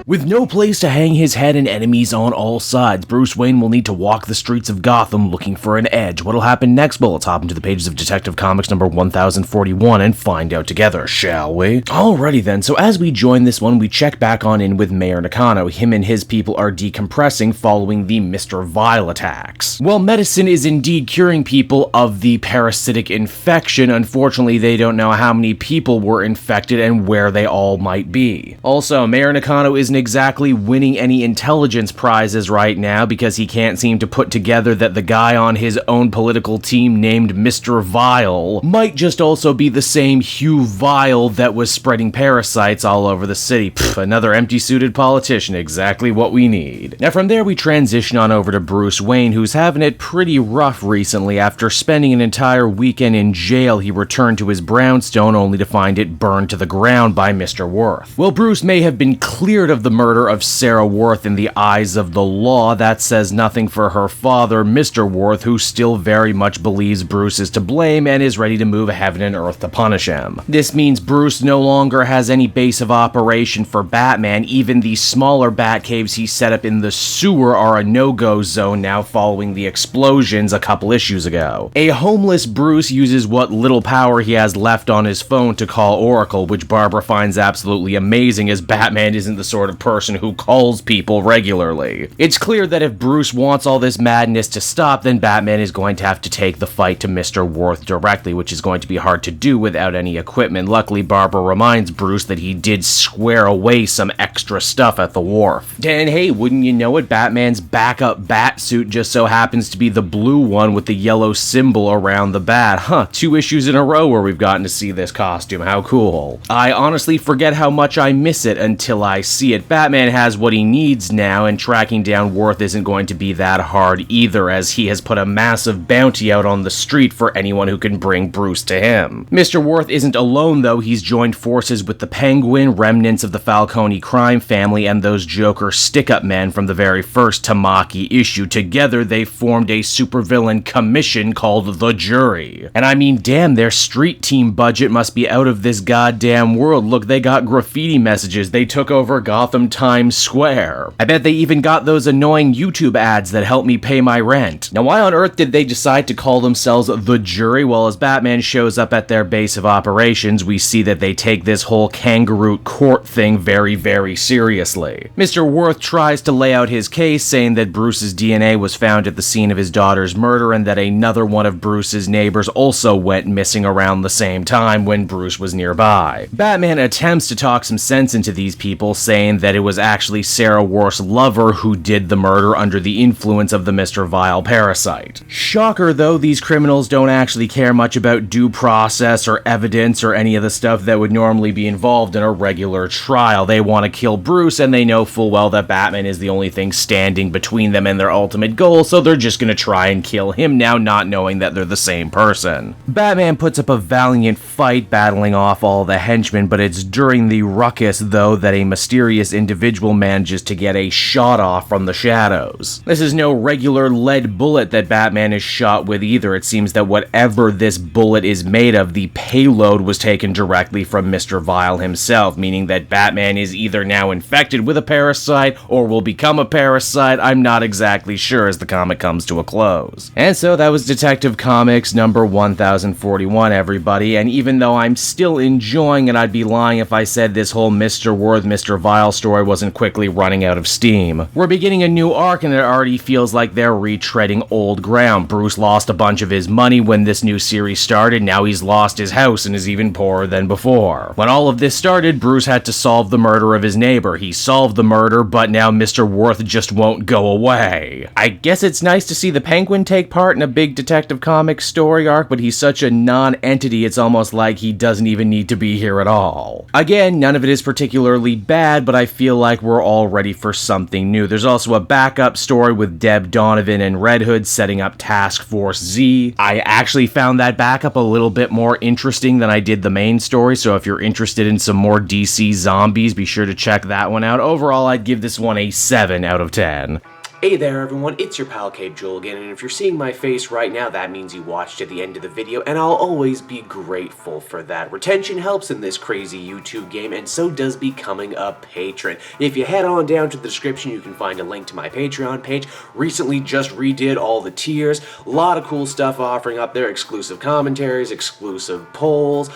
With no place to hang his head and enemies on all sides, Bruce Wayne will need to walk the streets of Gotham looking for an edge. What'll happen next? Well, let's hop into the pages of Detective Comics number 1041 and find out together, shall we? Alrighty then, so as we join this one, we check back on in with Mayor Nakano. Him and his people are decompressing following the Mr.Vile attacks. While medicine is indeed curing people of the parasitic infection, unfortunately they don't know how many people were infected and where they all might be. Also, Mayor Nakano isn't exactly winning any intelligence prizes right now because he can't seem to put together that the guy on his own political team named Mr.Vile might just also be the same Hugh Vile that was spreading parasites all over the city. Pfft, another empty-suited politician, exactly what we need. Now from there we transition on over to Bruce Wayne, who's having it pretty rough recently. After spending an entire weekend in jail, he returned to his brownstone only to find it burned to the ground by Mr. Worth. Well, Bruce may have been cleared of the murder of Sarah Worth in the eyes of the law. That says nothing for her father, Mr. Worth, who still very much believes Bruce is to blame and is ready to move heaven and earth to punish him. This means Bruce no longer has any base of operation for Batman. Even the smaller Batcaves he set up in the sewer are a no-go zone now following the explosions a couple issues ago. A homeless Bruce uses what little power he has left on his phone to call Oracle, which Barbara finds absolutely amazing as Batman isn't the sort of person who calls people regularly. It's clear that if Bruce wants all this madness to stop, then Batman is going to have to take the fight to Mr. Worth directly, which is going to be hard to do without any equipment. Luckily, Barbara reminds Bruce that he did square away some extra stuff at the wharf. And hey, wouldn't you know it, Batman's backup bat suit just so happens to be the blue one with the yellow symbol around the bat. Huh, 2 issues in a row where we've gotten to see this costume. How cool. I honestly forget how much I miss it until I see it. Batman has what he needs now, and tracking down Worth isn't going to be that hard either, as he has put a massive bounty out on the street for anyone who can bring Bruce to him. Mr. Worth isn't alone though. He's joined forces with the Penguin, remnants of the Falcone crime family, and those Joker stick-up men from the very first Tamaki issue. Together they formed a supervillain commission called the Jury. And I mean, damn, their street team budget must be out of this goddamn world. Look, they got graffiti messages. They took over Gotham Times Square. I bet they even got those annoying YouTube ads that help me pay my rent. Now, why on earth did they decide to call themselves the Jury? Well, as Batman shows up at their base of operations, we see that they take this whole kangaroo court thing very, very seriously. Mr. Worth tries to lay out his case, saying that Bruce's DNA was found at the scene of his daughter's murder and that another one of Bruce's neighbors also went missing around the same time when Bruce was nearby. Batman attempts to talk some sense into these people, saying that it was actually Sarah Worth's lover who did the murder under the influence of the Mr.Vile parasite. Shocker though, these criminals don't actually care much about due process or evidence or any of the stuff that would normally be involved in a regular trial. They want to kill Bruce, and they know full well that Batman is the only thing standing between them and their ultimate goal, so they're just gonna try and kill him now, not knowing that they're the same person. Batman puts up a valiant fight battling off all the henchmen, but it's during the ruckus though that a mysterious individual manages to get a shot off from the shadows. This is no regular lead bullet that Batman is shot with either. It seems that whatever this bullet is made of, the payload was taken directly from Mr. Vile himself, meaning that Batman is either now infected with a parasite or will become a parasite. I'm not exactly sure as the comic comes to a close. And so that was Detective Comics number 1041, everybody, and even though I'm still enjoying it, I'd be lying if I said this whole Mr. Worth, Mr. Vile story wasn't quickly running out of steam. We're beginning a new arc and it already feels like they're retreading old ground. Bruce lost a bunch of his money when this new series started, now he's lost his house and is even poorer than before. When all of this started, Bruce had to solve the murder of his neighbor. He solved the murder, but now Mr. Worth just won't go away. I guess it's nice to see the Penguin take part in a big Detective Comics story arc, but he's such a non-entity, it's almost like he doesn't even need to be here at all. Again, none of it is particularly bad, but I feel like we're all ready for something new. There's also a backup story with Deb Donovan and Red Hood setting up Task Force Z. I actually found that backup a little bit more interesting than I did the main story, so if you're interested in some more DC zombies, be sure to check that one out. Overall, I'd give this one a 7 out of 10. Hey there everyone, it's your pal Cape Joel again, and if you're seeing my face right now, that means you watched to the end of the video, and I'll always be grateful for that. Retention helps in this crazy YouTube game, and so does becoming a patron. If you head on down to the description, you can find a link to my Patreon page. Recently just redid all the tiers, a lot of cool stuff offering up there, exclusive commentaries, exclusive polls,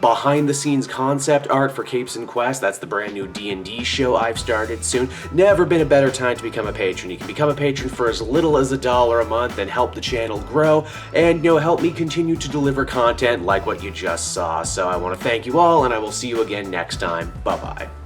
behind the scenes concept art for Capes and Quest. That's the brand new D&D show I've started soon. Never been a better time to become a patron. You can become a patron for as little as $1 a month and help the channel grow and, help me continue to deliver content like what you just saw. So I want to thank you all, and I will see you again next time. Bye-bye.